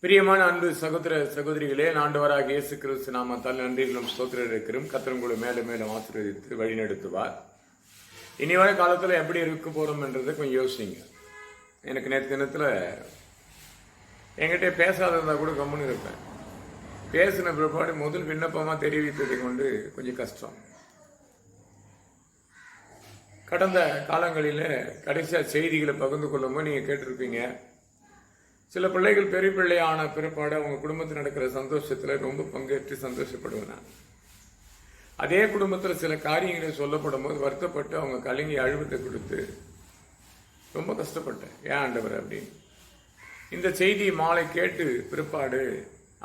பிரியமான அன்பு சகோதர சகோதரிகளே, ஆண்டவராகிய இயேசு கிறிஸ்து நாமத்தால் நன்றிகளும் ஸ்தோத்திரம் இருக்கிறோம். கர்த்தர் உங்களை மேலும் மேலும் ஆசீர்வதித்து வழிநடத்துவார். இனி வர காலத்தில் எப்படி இருக்க போறோம் என்றதை கொஞ்சம் யோசிங்க. எனக்கு நேற்று தினத்தில் என்கிட்ட பேசாததா கூட கம்முன்னு இருப்பேன். பேசின பிற்பாடு முதல் விண்ணப்பமாக தெரிவித்ததை கொண்டு கொஞ்சம் கஷ்டம். கடந்த காலங்களில் கடைசியாக செய்திகளை பகிர்ந்து கொள்ளும்போது நீங்கள் கேட்டிருப்பீங்க, சில பிள்ளைகள் பெரிய பிள்ளையான பிற்பாடு அவங்க குடும்பத்தில் நடக்கிற சந்தோஷத்தில் ரொம்ப பங்கேற்று சந்தோஷப்படுவேன் நான். அதே குடும்பத்தில் சில காரியங்களை சொல்லப்படும் போது வருத்தப்பட்டு அவங்க கலங்கி அழுவத்தை கொடுத்து ரொம்ப கஷ்டப்பட்டேன். ஏன் ஆண்டவர் அப்படின்னு. இந்த செய்தி மாலை கேட்டு பிற்பாடு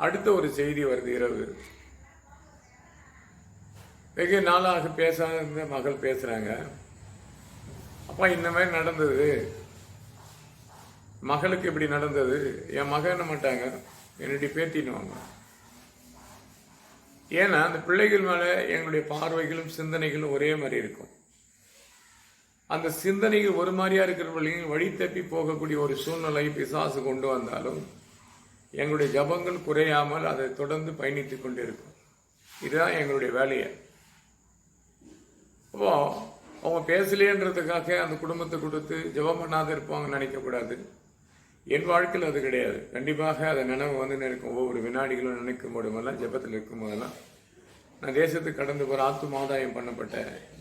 அடுத்த ஒரு செய்தி வருது இரவு. வெகு நாளாக பேசாத மகள் பேசுறாங்க, அப்பா இந்த மாதிரி நடந்தது, மகளுக்கு இப்படி நடந்தது. என் மகன் என்ன மாட்டாங்க, என்னுடைய பேத்தினுவாங்க. ஏன்னா அந்த பிள்ளைகள் மேல எங்களுடைய பார்வைகளும் சிந்தனைகளும் ஒரே மாதிரி இருக்கும். அந்த சிந்தனைகள் ஒரு மாதிரியா இருக்கிறவர்களையும் வழி தப்பி போகக்கூடிய ஒரு சூழ்நிலை பிசாசு கொண்டு வந்தாலும் எங்களுடைய ஜபங்கள் குறையாமல் அதை தொடர்ந்து பயணித்துக் கொண்டே இருக்கும். இதுதான் எங்களுடைய வேலையை. அப்போ அவங்க பேசலேன்றதுக்காக அந்த குடும்பத்தை கொடுத்து ஜபம் பண்ணாத இருப்பாங்கன்னு நினைக்கக்கூடாது. என் வாழ்க்கையில் அது கிடையாது. கண்டிப்பாக அதை நினைவு வந்து இருக்கும். ஒவ்வொரு வினாடிகளும் நினைக்கும் போதுமெல்லாம், ஜபத்தில் இருக்கும் போதெல்லாம் நான் தேசத்துக்கு கடந்து போகிற ஆத்துமாதாயம் பண்ணப்பட்ட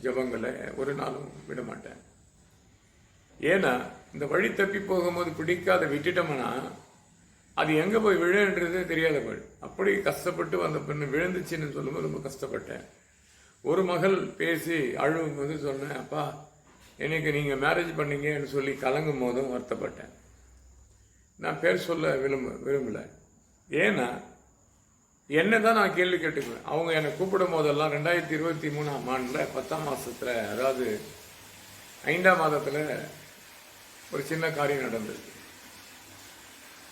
ஜபங்களை ஒரு நாளும் விட மாட்டேன். ஏன்னா இந்த வழி தப்பி போகும்போது பிடிக்காத விட்டுட்டோம்னா அது எங்கே போய் விழுன்றதே தெரியாத போய் அப்படி கஷ்டப்பட்டு வந்த பெண்ணு விழுந்துச்சுன்னு சொல்லும்போது ரொம்ப கஷ்டப்பட்டேன். ஒரு மகள் பேசி அழுவும் போது சொன்னேன், அப்பா எனக்கு நீங்கள் மேரேஜ் பண்ணீங்கன்னு சொல்லி கலங்கும் போதும் வருத்தப்பட்டேன். நான் பேர் சொல்ல விரும்பல. ஏன்னா என்ன தான் நான் கேள்வி கேட்டுக்குவேன். அவங்க என்னை கூப்பிடும் போதெல்லாம் 2023ஆம் ஆண்டில் 10ஆம் மாதத்தில், அதாவது 5ஆம் மாதத்தில் ஒரு சின்ன காரியம் நடந்தது.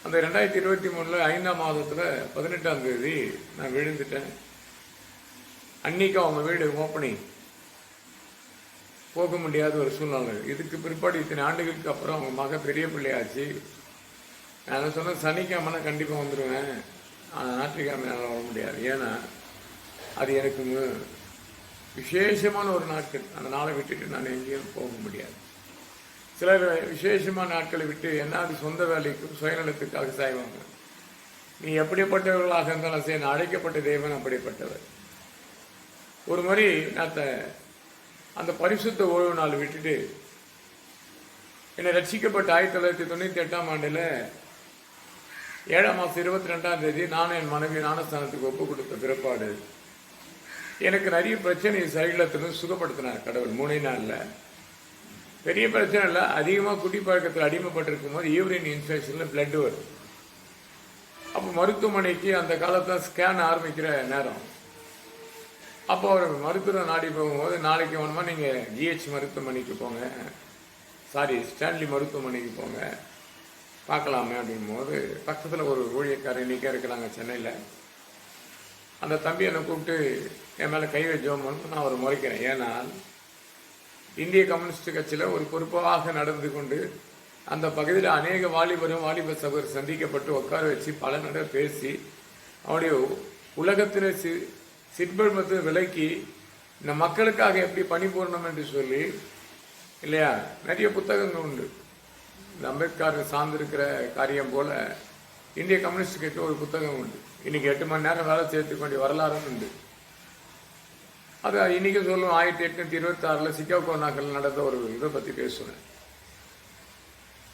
அந்த 2023 5ஆம் மாதத்தில் 18ஆம் தேதி நான் விழுந்துட்டேன். அன்னைக்கு அவங்க வீடு ஓப்பனிங், போக முடியாத ஒரு சூழ்நிலை. இதுக்கு பிற்பாடு இத்தனை ஆண்டுகளுக்கு அப்புறம் அவங்க மக பெரிய பிள்ளையாச்சு. நான் சொன்ன சனிக்கிழமை கண்டிப்பாக வந்துடுவேன், ஆனால் ஞாயிற்றுக்கிழமை என்னால் வர முடியாது. ஏன்னா அது எனக்கு விசேஷமான ஒரு நாட்கள். அந்த நாளை விட்டுட்டு நான் எங்கேயும் போக முடியாது. சிலர் விசேஷமான நாட்களை விட்டு என்ன அது சொந்த வேலைக்கும் சுயநலத்துக்காக செய்வாங்க. நீ எப்படிப்பட்டவர்களாக இருந்தாலும் சரி, நான் அழைக்கப்பட்ட தேவன் அப்படிப்பட்டவர். ஒரு மாதிரி நான் அந்த பரிசுத்த ஓய்வு நாள் விட்டுட்டு என்னை ரட்சிக்கப்பட்ட 1998ஆம் ஆண்டில் 7ஆம் மாதம் 22ஆம் தேதி நானும் என் மனைவி ஞானஸ்தானத்துக்கு ஒப்பு கொடுத்த பிற்பாடு எனக்கு நிறைய பிரச்சனை சரீரத்திலும் சுகப்படுத்தினார் கடவுள் 3 நாளில். பெரிய பிரச்சனை இல்லை, அதிகமாக குடி பழக்கத்தில் அடிமைப்பட்டிருக்கும் போது யூரின் இன்ஃபெக்ஷனில் பிளட் வரும். அப்போ மருத்துவமனைக்கு அந்த காலத்தில் ஸ்கேன் ஆரம்பிக்கிற நேரம். அப்போ அவர் மருத்துவரை நாடி போகும்போது, நாளைக்கு வேணுமா நீங்கள் ஜிஹெச் மருத்துவமனைக்கு போங்க, ஸ்டான்லி மருத்துவமனைக்கு போங்க பார்க்கலாமே அப்படின் போது, பக்கத்தில் ஒரு ஊழியக்காரர் இன்றைக்கே இருக்கிறாங்க சென்னையில். அந்த தம்பி என்னை கூப்பிட்டு என் மேலே கை வச்சோம்னு நான் அவரை முறைக்கிறேன். ஏன்னா இந்திய கம்யூனிஸ்ட் கட்சியில் ஒரு பொறுப்பாக நடந்து கொண்டு அந்த பகுதியில் அநேக வாலிப சகோதரர் சந்திக்கப்பட்டு உட்கார வச்சு பல நட பேசி அவருடைய உலகத்தில் சிற்பத்தை விலக்கி இந்த மக்களுக்காக எப்படி பணிபுரியணும் என்று சொல்லி இல்லையா, நிறைய புத்தகங்கள் உண்டு. இந்த அம்பேத்கர் சார்ந்திருக்கிற காரியம் போல இந்திய கம்யூனிஸ்ட் கட்சி ஒரு புத்தகம் உண்டு. இன்னைக்கு 8 மணி நேரம் வேலை சேர்த்துக்க வேண்டிய வரலாறும் உண்டு. அது இன்னைக்கு சொல்லுவோம். 1826 சிக்காகோ நகரில் நடந்த ஒரு இதை பற்றி பேசுவேன்.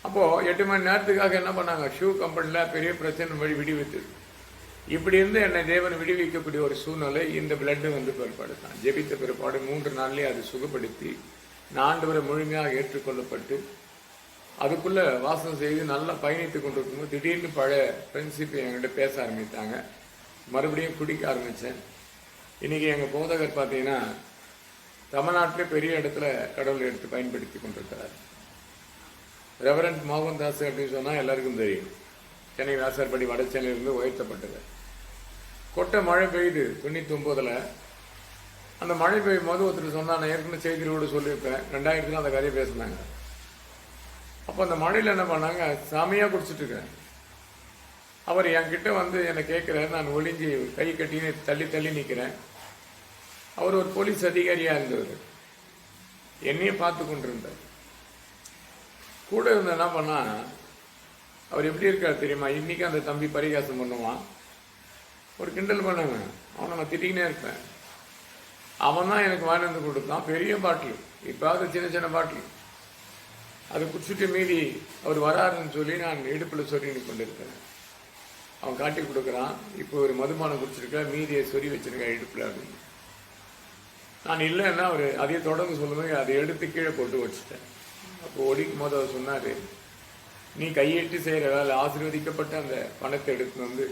அப்போது 8 மணி நேரத்துக்காக என்ன பண்ணாங்க, ஷூ கம்பெனியில் பெரிய பிரச்சனை விடுவித்து இப்படி இருந்து என்னை தேவன் விடுவிக்கக்கூடிய ஒரு சூழ்நிலை. இந்த பிளட்டு வந்து பிற்பாடுதான் ஜெபித்த பிற்பாடு 3 நாள்லேயே அது சுகப்படுத்தி ஆண்டவரை முழுமையாக ஏற்றுக்கொள்ளப்பட்டு அதுக்குள்ளே வாசம் செய்து நல்லா பயணித்து கொண்டிருக்கும்போது திடீர்னு பழைய ஃப்ரெண்ட்ஷிப் என்கிட்ட பேச ஆரம்பித்தாங்க. மறுபடியும் குடிக்க ஆரம்பித்தேன். இன்றைக்கி எங்கள் போதகர் பார்த்தீங்கன்னா தமிழ்நாட்டிலே பெரிய இடத்துல கடவுளை எடுத்து பயன்படுத்தி கொண்டிருக்கிறார். ரெவரண்ட் மோகன்தாஸ் அப்படின்னு சொன்னால் எல்லாருக்கும் தெரியும். சென்னை வாசற்படி வட சென்னையிலிருந்து உயர்த்தப்பட்டது. கொட்டை மழை பெய்யுது 99. அந்த மழை பெய்யும் போது ஒருத்தர் சொன்னால், நான் ஏற்கனவே செய்தியோடு சொல்லியிருப்பேன், 2000 அந்த கதையை பேசினாங்க. அப்போ அந்த மழையில் என்ன பண்ணாங்க, சாமியாக குடிச்சிட்டு இருக்கேன். அவர் என்கிட்ட வந்து என்னை கேட்குறாரு. நான் ஒளிஞ்சி கை கட்டின்னு தள்ளி தள்ளி நிற்கிறேன். அவர் ஒரு போலீஸ் அதிகாரியாக இருந்தவர். என்னையும் பார்த்து கொண்டிருந்தார். கூட இருந்த என்ன பண்ணா, அவர் எப்படி இருக்கார் தெரியுமா? இன்னைக்கு அந்த தம்பி பரிகாசம் பண்ணுவான், ஒரு கிண்டல் பண்ணுவேன், அவனை நான் திட்டிக்கினே இருப்பேன். அவன் தான் எனக்கு வாங்கி வந்து கொடுத்தான் பெரிய பாட்டில். இப்போது சின்ன சின்ன பாட்டில் அதை குடிச்சிட்டு மீறி அவர் வராருன்னு சொல்லி நான் இடுப்பில் சொல்லி கொண்டிருக்கிறேன். அவன் காட்டி கொடுக்குறான், இப்போ ஒரு மதுபானம் குடிச்சிருக்க, மீதியை சொறி வச்சிருக்கேன் இடுப்பில் அப்படின்னு. நான் இல்லைன்னா அவர் அதையே தொடர்ந்து சொல்லும்போது அதை எடுத்து கீழே போட்டு வச்சுட்டேன். அப்போ ஒடிக்கும் போது அவர் சொன்னார், நீ கையெட்டு செய்கிற வேலை, ஆசீர்வதிக்கப்பட்ட அந்த பணத்தை எடுத்து வந்து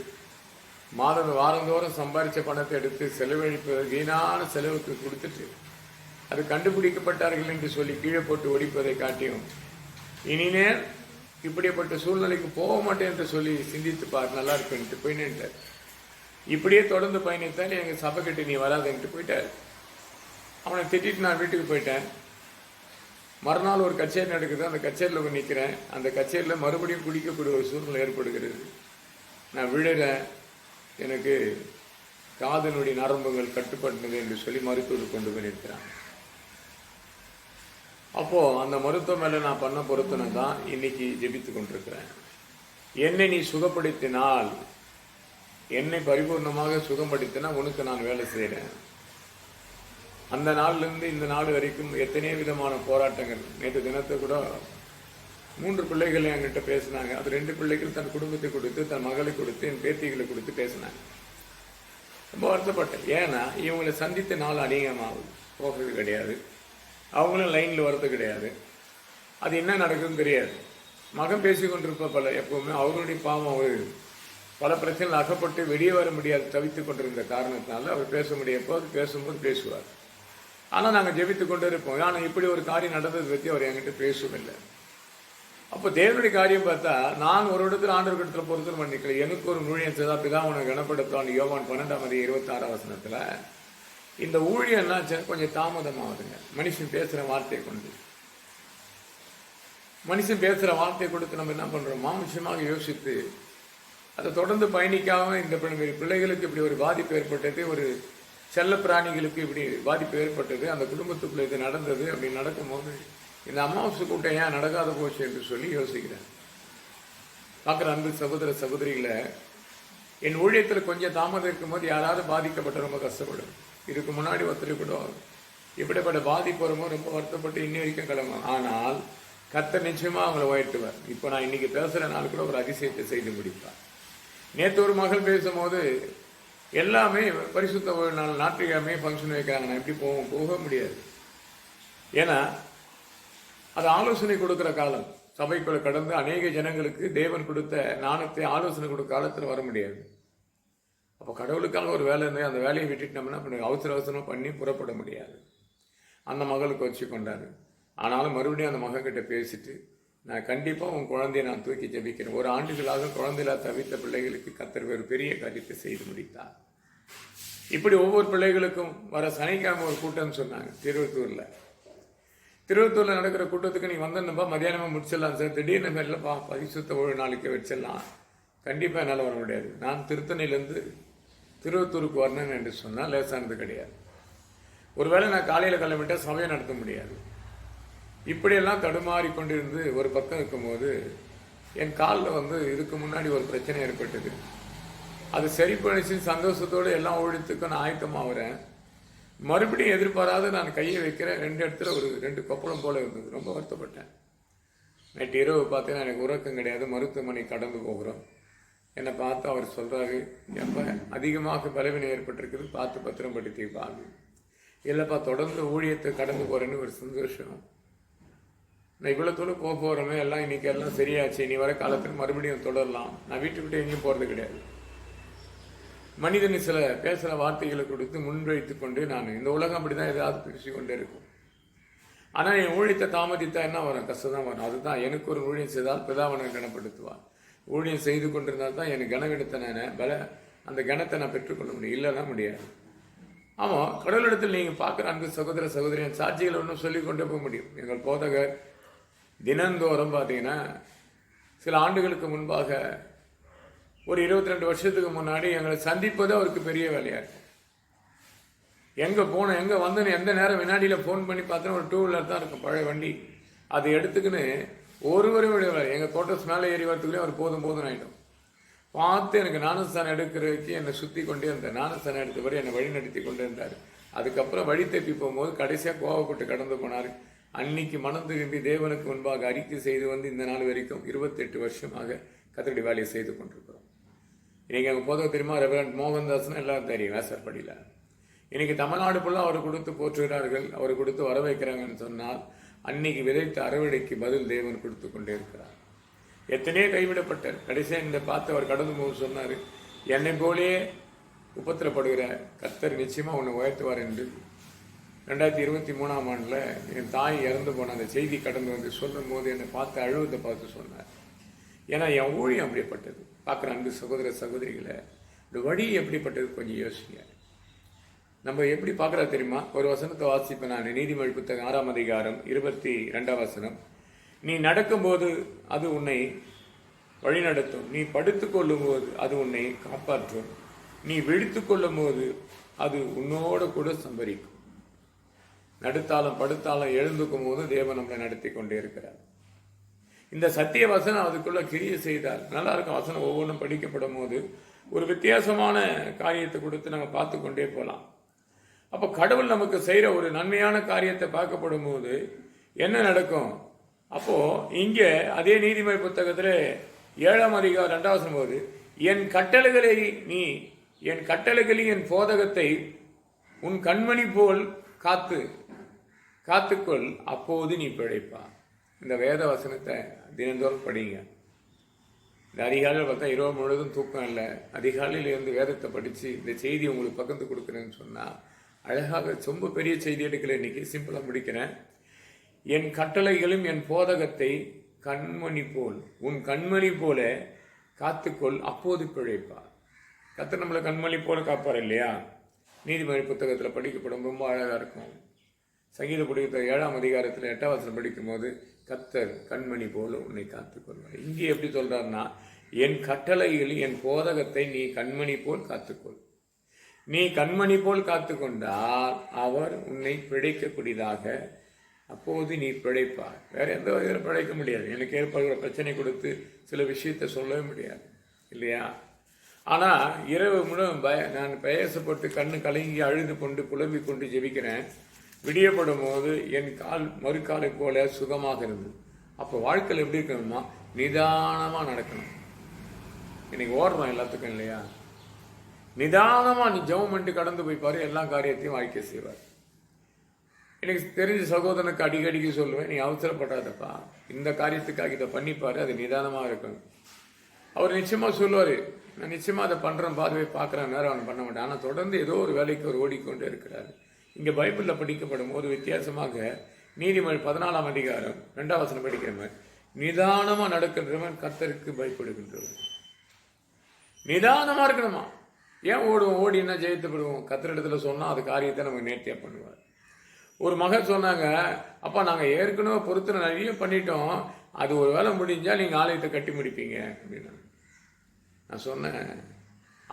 வாரந்தோறும் சம்பாதிச்ச பணத்தை எடுத்து செலவழிப்பது வீணான செலவுக்கு கொடுத்துட்டு அது கண்டுபிடிக்கப்பட்டார்கள் என்று சொல்லி கீழே போட்டு ஒடிப்பதை காட்டியும் இனிமேல் இப்படிப்பட்ட சூழ்நிலைக்கு போக மாட்டேன் என்று சொல்லி சிந்தித்து பார், நல்லா இருக்குன்ட்டு போய் நின்றார். இப்படியே தொடர்ந்து பயணித்தால் எங்கள் சபை கட்டி நீ வராதுன்ட்டு போயிட்டார். அவனை திட்டிட்டு நான் வீட்டுக்கு போயிட்டேன். மறுநாள் ஒரு கச்சேரி நடக்குது. அந்த கச்சேரியில் போய் நிற்கிறேன். அந்த கச்சேரியில் மறுபடியும் குடிக்கக்கூடிய ஒரு சூழ்நிலை ஏற்படுகிறது. நான் விழுறேன். எனக்கு காதனுடைய நரம்புகள் கட்டுப்பட்டது என்று சொல்லி மருத்துவர் கொண்டு போய் நிற்கிறான். அப்போது அந்த மருத்துவம் மேலே நான் பண்ண பொருத்தனை தான் இன்னைக்கு ஜெபித்து கொண்டிருக்கிறேன். என்னை நீ சுகப்படுத்தினால், என்னை பரிபூர்ணமாக சுகப்படுத்தினா உனக்கு நான் வேலை செய்கிறேன். அந்த நாள்லேருந்து இந்த நாள் வரைக்கும் எத்தனையோ விதமான போராட்டங்கள். நேற்று தினத்தை கூட 3 பிள்ளைகள் என்கிட்ட பேசினாங்க. அது 2 பிள்ளைகள் தன் குடும்பத்தை கொடுத்து, தன் மகளை கொடுத்து, என் பேத்திகளை கொடுத்து பேசினாங்க. ரொம்ப வருத்தப்பட்டேன். ஏன்னா இவங்களை சந்தித்த நாள் அதிகமாகுது, போகிறது கிடையாது. அவங்களும் லைனில் வர்றது கிடையாது. அது என்ன நடக்குதுன்னு தெரியாது. மகன் பேசி கொண்டிருப்ப எப்பவுமே அவருடைய பாவம், அவர் பல பிரச்சனைகள் அகப்பட்டு வெளியே வர முடியாது தவித்து கொண்டிருந்த காரணத்தினால அவர் பேச முடியப்போ பேசும்போது பேசுவார். ஆனால் நாங்கள் ஜெபித்து கொண்டு இருப்போம். ஆனால் இப்படி ஒரு காரியம் நடந்ததை பற்றி அவர் என்கிட்ட பேசவில்லை. அப்போ தேவனுடைய காரியம் பார்த்தா, நான் ஒரு இடத்துல ஆண்டவர் இடத்துல பொறுத்தல் பண்ணிக்கல. எனக்கு ஒரு ஊழியம் செய்தால் பிதா உனக்கு கனப்படுத்தான், யோவான் 12:26 இந்த ஊழியம்னா கொஞ்சம் தாமதமாகுதுங்க. மனுஷன் பேசுகிற வார்த்தையை கொண்டு, மனுஷன் பேசுகிற வார்த்தையை கொடுத்து நம்ம என்ன பண்ணுறோம், மாமிசமாக யோசித்து அதை தொடர்ந்து பயணிக்காமல் இந்த பிள்ளைகளுக்கு இப்படி ஒரு பாதிப்பு ஏற்பட்டது, ஒரு செல்ல பிராணிகளுக்கு இப்படி பாதிப்பு ஏற்பட்டது, அந்த குடும்பத்துக்குள்ள இது நடந்தது. அப்படி நடக்கும்போது இந்த அமாவாசை கூட்டம் ஏன் நடக்காத போச்சு என்று சொல்லி யோசிக்கிறேன். பார்க்குற அன்பு சகோதர சகோதரிகளை, என் ஊழியத்தில் கொஞ்சம் தாமதம் இருக்கும்போது யாராவது பாதிக்கப்பட்ட ரொம்ப கஷ்டப்படும். இதுக்கு முன்னாடி ஒருத்தர் கூட இப்படிப்பட்ட பாதிப்பு வரும்போது ரொம்ப வருத்தப்பட்டு இன்னி வரைக்கும் கிளம்பும். ஆனால் கர்த்தர் நிச்சயமாக அவங்கள உயர்த்துவார். இப்போ நான் இன்னைக்கு பேசுகிற நாள் கூட ஒரு அதிசயத்தை செய்து முடிப்பார். நேற்று ஒரு மகள் பேசும்போது எல்லாமே பரிசுத்த ஒரு நாள் ஞாயிற்றுக்கிழமையே ஃபங்க்ஷன் வைக்கிறாங்க. நான் எப்படி போக முடியாது. ஏன்னா அது ஆலோசனை கொடுக்குற காலம். சபைக்குள்ள கடந்து அநேக ஜனங்களுக்கு தேவன் கொடுத்த ஞானத்தை ஆலோசனை கொடுக்க காலத்தில் வர முடியாது. அப்போ கடவுளுக்கான ஒரு வேலை இருந்தால் அந்த வேலையை விட்டுட்டு நம்ம என்ன பண்ண அவசரமாக பண்ணி புறப்பட முடியாது. அந்த மகளுக்கு வச்சு கொண்டாரு. ஆனாலும் மறுபடியும் அந்த மகன்கிட்ட பேசிட்டு, நான் கண்டிப்பாக உன் குழந்தையை நான் தூக்கி ஜெபிக்கிறேன். ஒரு ஆண்டுகளாக குழந்தையில தவித்த பிள்ளைகளுக்கு கர்த்தர் ஒரு பெரிய காரியத்தை செய்து முடித்தார். இப்படி ஒவ்வொரு பிள்ளைகளுக்கும் வர சனிக்கிழமை ஒரு கூட்டம்னு சொன்னாங்க திருவத்தூரில் நடக்கிற கூட்டத்துக்கு நீ வந்தேன்னுப்பா, மதியானமாக முடிச்சிடலாம் சார். திடீர்னு மேலப்பா பரிசுத்த ஒரு நாளைக்கு வச்சிடலாம். கண்டிப்பாக என்னால் வர முடியாது. நான் திருத்தணிலேருந்து திருவத்தூருக்கு வரணும்னு என்று சொன்னால் லேசானது கிடையாது. ஒருவேளை நான் காலையில் கிளம்பிட்டால் சமயம் நடத்த முடியாது. இப்படியெல்லாம் தடுமாறி கொண்டிருந்து ஒரு பக்கம் இருக்கும்போது என் காலில் இதுக்கு முன்னாடி ஒரு பிரச்சனை ஏற்பட்டது. அது சரி பண்ணிச்சு சந்தோஷத்தோடு எல்லாம் ஒழித்துக்கும் நான் ஆயத்தமாகிறேன். மறுபடியும் எதிர்பாராத நான் கையை வைக்கிறேன். 2 இடத்துல ஒரு 2 கொப்பளம் போல இருந்தது. ரொம்ப வருத்தப்பட்டேன். நைட்டு இரவு பார்த்தீங்கன்னா எனக்கு உறக்கம் கிடையாது. மருத்துவமனை கடந்து போகிறோம். என்னை பார்த்து அவர் சொல்கிறாரு, எப்போ அதிகமாக பலவீனம் ஏற்பட்டிருக்குது, பார்த்து பத்திரப்படுத்தி பாரு. இல்லைப்பா தொடர்ந்து ஊழியத்தை கடந்து போகிறேன்னு ஒரு சந்தோஷம். நான் இவ்வளோ தூரம் போகிறோமே, எல்லாம் இன்னைக்கு எல்லாம் சரியாச்சு, இனி வர காலத்துக்கு மறுபடியும் தொடரலாம். நான் வீட்டு விட்டு எங்கேயும் போகிறது கிடையாது. மனிதனு சில பேசுகிற வார்த்தைகளை கொடுத்து முன்வைத்து கொண்டு நான் இந்த உலகம் அப்படி தான் ஏதாவது பிரித்து கொண்டே இருக்கும். ஆனால் என் ஊழியத்தை தாமதித்தா என்ன வரும், கஷ்டம் தான் வரும். அதுதான் எனக்கு ஒரு ஊழியம் செய்தால் பிதாவனை கனப்படுத்துவார். ஊழியம் செய்து கொண்டிருந்தால் தான் எனக்கு கனவெடுத்த அந்த கனத்தை நான் பெற்றுக்கொள்ள முடியும், இல்லைன்னா முடியாது. ஆமாம், கடவுளிடத்தில் நீங்கள் பார்க்குற அன்பு சகோதர சகோதரியின் சாட்சிகளை ஒன்றும் சொல்லிக்கொண்டே போக முடியும். எங்கள் போதகர் தினந்தோறும் பார்த்தீங்கன்னா சில ஆண்டுகளுக்கு முன்பாக ஒரு 22 வருஷத்துக்கு முன்னாடி எங்களை சந்திப்பது அவருக்கு பெரிய வேலையாக இருக்கும். எங்கே போனோம் எங்கே வந்தோன்னு எந்த நேரம் வினாடியில் ஃபோன் பண்ணி பார்த்தோன்னா ஒரு 2 வீலர் தான் இருக்கும், பழைய வண்டி. அதை எடுத்துக்கின்னு ஒருவரும் விடுவார். எங்கள் கோட்டர்ஸ் மேலே ஏறி வரத்துக்குள்ளே அவர் போதும் ஆகிடும். பார்த்து எனக்கு ஞானஸ்தானம் எடுக்கிறதுக்கு என்னை சுற்றி கொண்டே இருந்தார். ஞானஸ்தானம் எடுத்தபடி என்னை வழி நடத்தி கொண்டே இருந்தார். அதுக்கப்புறம் வழி தப்பி போகும்போது கடைசியாக கோவப்பட்டு கடந்து போனார். அன்னைக்கு மனம் திரும்பி தேவனுக்கு முன்பாக அறிக்கை செய்து வந்து இந்த நாள் வரைக்கும் 28 வருஷமாக கர்த்தருடைய வேலையை செய்து கொண்டிருக்கிறோம். இன்றைக்கி அங்கே போதும் தெரியுமா, ரெவரண்ட் மோகன்தாஸ்னு எல்லாரும் தெரியும், வேசற்படியில். இன்றைக்கி தமிழ்நாடு ஃபுல்லாக அவர் கொடுத்து போற்றுகிறார்கள், அவர் கொடுத்து வர வைக்கிறாங்கன்னு சொன்னால் அன்னைக்கு விதைத்த அறுவடைக்கு பதில் தேவன் கொடுத்து கொண்டே இருக்கிறார். எத்தனையோ கைவிடப்பட்டார். கடைசியாக இந்த பார்த்து அவர் கடந்து போக சொன்னார், என்னை போலே உபத்திரப்படுகிற கர்த்தர் நிச்சயமாக உன்னை உயர்த்துவார் என்று 2023ஆம் ஆண்டில் என் தாய் இறந்து போன அந்த செய்தி கடந்து வந்து சொல்லும் போது என்னை பார்த்து அழுவதை பார்த்து சொன்னார். ஏன்னா என் ஊழியம் அப்படிப்பட்டது. பார்க்குற அன்பு சகோதர சகோதரிகளை, இந்த வழி எப்படிப்பட்டது கொஞ்சம் யோசிங்க. நம்ம எப்படி பார்க்குறா தெரியுமா? ஒரு வசனத்தை வாசிப்பேன் நான். நீதிமொழி புத்தகம் 6ஆம் அதிகாரம் 22ஆம் வசனம். நீ நடக்கும்போது அது உன்னை வழிநடத்தும், நீ படுத்து கொள்ளும் போது அது உன்னை காப்பாற்றும், நீ விழித்து கொள்ளும் போது அது உன்னோட கூட சம்பரிக்கும். நடுத்தாலும் படுத்தாலும் எழுந்துக்கும் போது தேவன் நம்மளை நடத்தி கொண்டே இருக்கிறார். இந்த சத்திய வசனம் அதுக்குள்ள கிரியை செய்தால் நல்லா இருக்கும். வசனம் ஒவ்வொன்றும் படிக்கப்படும் போது ஒரு வித்தியாசமான காரியத்தை கொடுத்து நம்ம பார்த்து கொண்டே போகலாம். அப்போ கடவுள் நமக்கு செய்கிற ஒரு நன்மையான காரியத்தை பார்க்கப்படும் போது என்ன நடக்கும்? அப்போ இங்கே அதே நீதிமொழி புத்தகத்தில் 7ஆம் அதிகாரம் 2ஆம் வசனம் போது, என் கட்டளைகளை என் போதகத்தை உன் கண்மணி போல் காத்துக்கொள், அப்போது நீ பிழைப்பா. இந்த வேத வசனத்தை தினந்தோறும் படிங்க. இந்த அதிகாலையில் பார்த்தா இரவு முழுவதும் தூக்கம் இல்லை. அதிகாலையில் இருந்து வேதத்தை படித்து இந்த செய்தி உங்களுக்கு பகிர்ந்து கொடுக்குறேன்னு சொன்னால் அழகாக ரொம்ப பெரிய செய்தி எடுக்கல. இன்னைக்கு சிம்பிளாக முடிக்கிறேன். என் கட்டளைகளும் என் போதகத்தை கண்மணி போல் உன் கண்மணி போல காத்துக்கொள், அப்போது பிழைப்பா. கர்த்தர் நம்மளை கண்மணி போல காப்பார் இல்லையா? நீதிமொழி புத்தகத்தில் படிக்கப்படும், ரொம்ப அழகாக இருக்கும். சங்கீத புத்தகத்தில் 7ஆம் அதிகாரத்தில் 8ஆம் வசனம் படிக்கும் போது கர்த்தர் கண்மணி போல உன்னை காத்துக்கொள்வார். இங்கே எப்படி சொல்றாருன்னா, என் கட்டளைகள் என் போதகத்தை நீ கண்மணி போல் காத்துக்கொள். நீ கண்மணி போல் காத்துக்கொண்டால் அவர் உன்னை பிழைக்கக்கூடியதாக, அப்போது நீ பிழைப்பார். வேற எந்த வகையில் பிழைக்க முடியாது. எனக்கு ஏற்படுகிற பிரச்சனை கொடுத்து சில விஷயத்தை சொல்லவே முடியாது இல்லையா? ஆனால் இரவு முழுவதும் நான் பிரயாசப்பட்டு கண்ணு கலங்கி அழுது கொண்டு புலம்பிக் கொண்டு ஜெபிக்கிறேன். விடியப்படும் போது என் கால் மறுக்காலை போல சுகமாக இருந்தது. அப்போ வாழ்க்கையில் எப்படி இருக்கணும்னா நிதானமாக நடக்கணும். இன்னைக்கு ஓடுறோம் எல்லாத்துக்கும் இல்லையா? நிதானமாக நீ ஜெபம் பண்ணிட்டு கடந்து போய் பாரு, எல்லா காரியத்தையும் வாழ்க்கை செய்வார். எனக்கு தெரிஞ்ச சகோதரனுக்கு அடிக்கடிக்கு சொல்லுவேன், நீ அவசரப்படாதப்பா, இந்த காரியத்துக்காக இதை பண்ணிப்பாரு, அது நிதானமாக இருக்கணும். அவர் நிச்சயமாக சொல்லுவார், நான் நிச்சயமாக அதை பண்ணுறேன், பார்க்குறேன், நேரம் அவன் பண்ண மாட்டேன். ஆனால் தொடர்ந்து ஏதோ ஒரு வேலைக்கு அவர் ஓடிக்கொண்டே இருக்கிறார். இங்கே பைபிளில் படிக்கப்படும் போது வித்தியாசமாக நீதிமொழி 14ஆம் அதிகாரம் 2ஆம் வசனம் படிக்கிறவன், நிதானமாக நடக்கின்றவன் கர்த்தருக்கு பயப்படுகின்றவன். நிதானமாக இருக்கணுமா? ஏன் ஓடினா ஜெயித்துப்படுவோம்? கர்த்தரிடத்துல சொன்னால் அது காரியத்தை நம்ம நேர்த்தியாக பண்ணுவார். ஒரு மகன் சொன்னாங்க, அப்பா நாங்கள் ஏற்கனவே பொறுத்து நிறைய பண்ணிட்டோம், அது ஒரு வேலை முடிஞ்சால் நீங்கள் ஆலயத்தை கட்டி முடிப்பீங்க அப்படின்னு. நான் சொன்னேன்,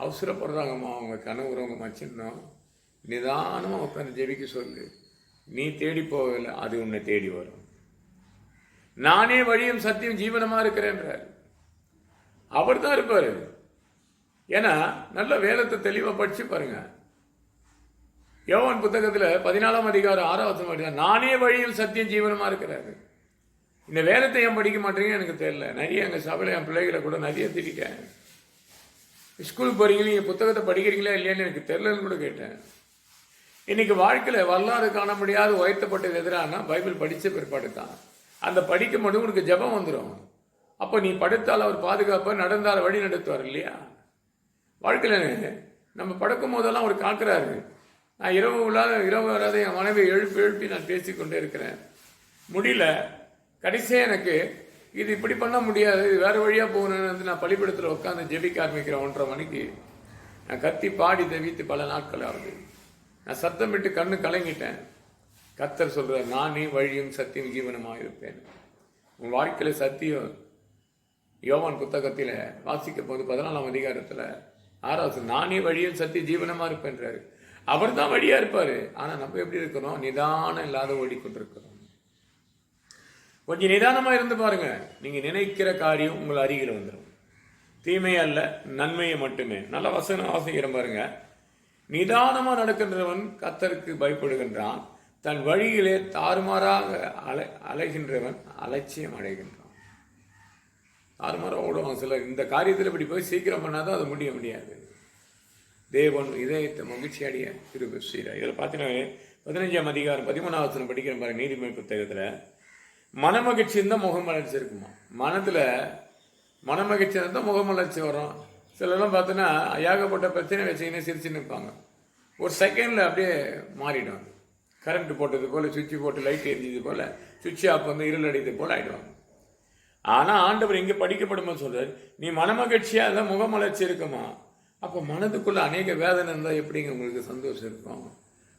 அவசரப்படுறாங்கம்மா அவங்க கனவுறவங்க மச்சின்னோம், நிதானமாக உட்காந்து ஜெபிக்க சொல்லு. நீ தேடி போகல, அது உன்னை தேடி வரும். நானே வழியும் சத்தியம் ஜீவனமாக இருக்கிறேன்றார். அவர் தான் இருப்பார். ஏன்னா நல்ல வேதத்தை தெளிவாக படிச்சு பாருங்க. யோவான் புத்தகத்தில் 14ஆம் அதிகாரம் 6ஆம் வசனம், நானே வழியும் சத்தியம் ஜீவனமாக இருக்கிறாரு. இந்த வேதத்தை ஏன் படிக்க மாட்டேங்க எனக்கு தெரியல. நிறைய எங்கள் சபையில் என் பிள்ளைகளை கூட நிறைய திட்டேன். ஸ்கூலுக்கு போறீங்க, நீங்கள் புத்தகத்தை படிக்கிறீங்களா இல்லையான்னு எனக்கு தெரியலன்னு கூட கேட்டேன். இன்னைக்கு வாழ்க்கையில் வரலாறு காண முடியாது உயர்த்தப்பட்டது எதிரானா பைபிள் படித்த பிற்பாடு தான். அந்த படிக்க மட்டும் உனக்கு ஜெபம் வந்துடும். அப்போ நீ படுத்தால் அவர் பாதுகாப்பார், நடந்தால் வழி நடத்துவார் இல்லையா? வாழ்க்கையில் நம்ம படுக்கும் போதெல்லாம் அவர் காக்கிறாரு. நான் இரவு வராத என் மனைவியை எழுப்பி நான் பேசிக்கொண்டே இருக்கிறேன். முடியல. கடைசியாக எனக்கு இது இப்படி பண்ண முடியாது, இது வேறு வழியாக போகணுன்னு வந்து நான் பள்ளிக்கூடத்தில் உட்காந்து ஜெபிக்க ஆரம்பிக்கிறேன். 1:30 மணிக்கு நான் கத்தி பாடி தவித்து பல நாட்கள் ஆகுது. நான் சத்தம் விட்டு கண்ணு கலங்கிட்டேன். கர்த்தர் சொல்கிறார், நானே வழியும் சத்தியம் ஜீவனமாக இருப்பேன். உன் வாழ்க்கையில் சத்தியம் யோவான் புத்தகத்தில் வாசிக்க போது 14ஆம் அதிகாரத்தில் 6வது நானே வழியில் சத்திய ஜீவனமாக இருப்பேன்றாரு. அவர் தான் வழியாக இருப்பார். ஆனால் நம்ம எப்படி இருக்கிறோம்? நிதானம் இல்லாத ஓடிக்கொண்டிருக்கிறோம். கொஞ்சம் நிதானமாக இருந்து பாருங்க, நீங்கள் நினைக்கிற காரியம் உங்கள் அருகில் வந்துடும். தீமை அல்ல, நன்மையை மட்டுமே. நல்ல வசனம் வாசிக்கிற பாருங்க. நிதானமாக நடக்கின்றவன் கர்த்தருக்கு பயப்படுகின்றான், தன் வழியிலே தாறுமாறாக அலைகின்றவன் அலட்சியம் அடைகின்றான். தாறுமாறாக ஓடுவான் சிலர். இந்த காரியத்தில் இப்படி போய் சீக்கிரம் பண்ணாதான் அது முடியாது. தேவன் இதயத்தை மகிழ்ச்சி அடைய கிருபை செய்கிறார். இதில் பார்த்தீங்கன்னா 15ஆம் அதிகாரம் 13ஆம் வசனம் படிக்கிற பாருங்க. நீதிமொழி புத்தகத்தில் மனமகிழ்ச்சி இருந்தால் முகமலர்ச்சி இருக்குமா? மனத்தில் மனமகிழ்ச்சி இருந்தால் முகமலர்ச்சி வரும். சிலர்லாம் பார்த்தோன்னா ஏகப்பட்ட பிரச்சனை வச்சுக்கின்னு சிரிச்சுன்னு இருப்பாங்க. ஒரு செகண்டில் அப்படியே மாறிடும். கரண்ட் போட்டது போல், சுவிட்சு போட்டு லைட் எரிஞ்சது போல், சுவிட்ச் ஆஃப் வந்து இருள் அடித்தது போல் ஆகிடுவாங்க. ஆனால் ஆண்டவர் இங்கே படிக்கப்படும்போது சொல்கிறார், நீ மனமகிழ்ச்சியாக இருந்தால் முகமலர்ச்சி இருக்குமா? அப்போ மனதுக்குள்ளே அநேக வேதனை இருந்தால் எப்படிங்க உங்களுக்கு சந்தோஷம் இருக்கும்?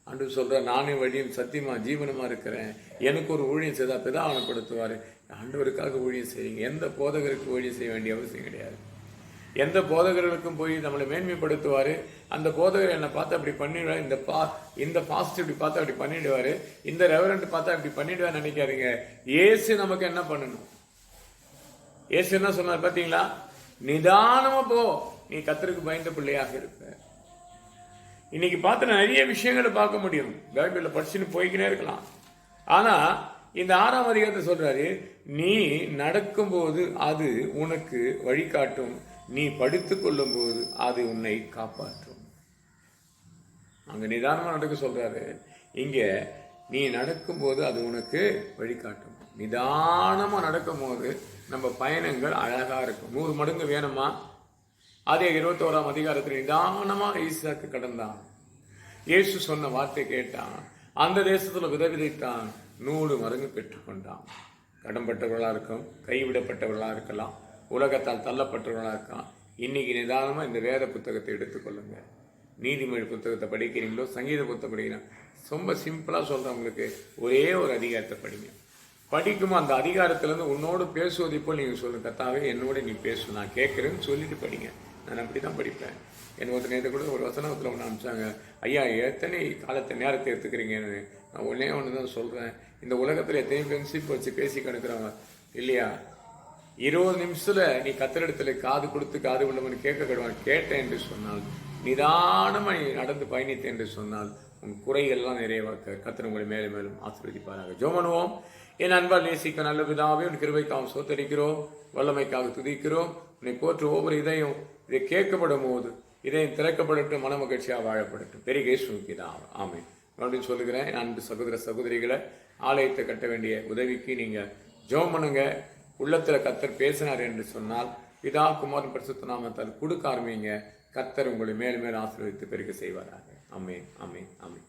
ஆண்டவர் சொல்கிறார், நானே வழியும் சத்தியமாக ஜீவனமாக இருக்கிறேன். எனக்கு ஒரு ஊழியம் செய்தால் பிதாவனப்படுத்துவார். ஆண்டவருக்காக ஊழியம் செய்யுங்க. எந்த போதகருக்கு ஊழியம் செய்ய வேண்டிய அவசியம் கிடையாது. எந்த போதகர்களுக்கும் போய் நம்மளை மேன்மைப்படுத்துவார். அந்த போதகர் என்னை பார்த்து அப்படி பண்ணிடுவார், இந்த பாஸ்ட் இப்படி பார்த்தா அப்படி பண்ணிடுவார், இந்த ரெவரண்ட் பார்த்தா இப்படி பண்ணிடுவான்னு நினைக்காதீங்க. ஏசு நமக்கு என்ன பண்ணணும்? ஏசு என்ன சொன்னார் பார்த்தீங்களா? நிதானமா போ, நீ கர்த்தருக்கு பயந்த பிள்ளையாக இருப்ப. இன்னைக்கு பார்த்து நிறைய விஷயங்களை பார்க்க முடியும். பைபிளில் படிச்சுன்னு போய்க்கினே இருக்கலாம். ஆனா இந்த 6ஆம் அதிகாரத்தை சொல்றாரு, நீ நடக்கும்போது அது உனக்கு வழிகாட்டும், நீ படித்துக் கொள்ளும் போது அது உன்னை காப்பாற்றும். அங்க நிதானமா நடக்க சொல்றாரு. இங்க நீ நடக்கும்போது அது உனக்கு வழிகாட்டும். நிதானமா நடக்கும் போது நம்ம பயணங்கள் அழகா இருக்கும். 100 மடங்கு வேணுமா? அதே 21ஆம் அதிகாரத்தில் நிதானமா ஈசாக்கு கடந்தான். இயேசு சொன்ன வார்த்தை கேட்டான். அந்த தேசத்துல விதைத்தான், 100 மடங்கு பெற்றுக்கொண்டான். கடன்பட்டவர்களா இருக்கும், கைவிடப்பட்டவர்களா இருக்கலாம், உலகத்தால் தள்ளப்பட்டவர்களா இருக்கலாம். இன்னைக்கு நிதானமா இந்த வேத புத்தகத்தை எடுத்துக்கொள்ளுங்க. நீதிமொழி புத்தகத்தை படிக்கிறீங்களோ, சங்கீத புத்தகம் படிக்கிறீங்களோ, ரொம்ப சிம்பிளா சொல்றவங்களுக்கு ஒரே ஒரு அதிகாரத்தை படிங்க. படிக்குமா அந்த அதிகாரத்திலேருந்து உன்னோடு பேசுவதை போல் நீங்கள் சொல்லுங்க, கர்த்தாவே என்னோட நீ பேசு, நான் கேட்குறேன்னு சொல்லிட்டு படிங்க. நான் அப்படி தான் படிப்பேன். எனக்கு ஒரு நேரத்தை கூட ஒரு வசனத்தில் ஒன்று அனுப்பிச்சாங்க, ஐயா எத்தனை காலத்தை நேரத்தை எடுத்துக்கிறீங்கன்னு. நான் ஒன்று தான் சொல்கிறேன், இந்த உலகத்தில் எத்தனை ஃப்ரெண்ட்ஷிப் வச்சு பேசி கணக்குறாங்க இல்லையா? 20 நிமிஷத்தில் நீ கத்திரிடத்தில் காது கொடுத்து காது உள்ளவன் கேட்டேன் என்று சொன்னால், நிதானமாக நீ நடந்து பயணித்தேன் என்று சொன்னால், உன் குறைகள்லாம் நிறைவாக்க கர்த்தர் உங்களை மேலும் மேலும் ஆசீர்வதிப்பாராக. ஜெபம் பண்ணுவோம். என் அன்பால் நேசிக்க நல்ல பிதாவே, உன் கிருபைக்காக சோத்தரிக்கிறோம், வல்லமைக்காக துதிக்கிறோம். உன்னை போற்று ஒவ்வொரு இதயம் இதை கேட்கப்படும் போது இதயம் திறக்கப்படட்டும், மன மகிழ்ச்சியாக வாழப்படட்டும். பெரிய இயேசுவுக்குதான் ஆமென். மறுபடியும் சொல்லுகிறேன், அன்பு சகோதர சகோதரிகளை, ஆலயத்தை கட்ட வேண்டிய உதவிக்கு நீங்கள் ஜெபம் பண்ணுங்க. உள்ளத்தில் கர்த்தர் பேசினார் என்று சொன்னால் பிதா குமாரன் பரிசுத்த நாமத்தால் கொடுக்க ஆரம்பிங்க. கர்த்தர் உங்களை மேலும் மேலும் ஆசீர்வதித்து பெருக செய்வாராக. ஆமென், ஆமென், ஆமென்.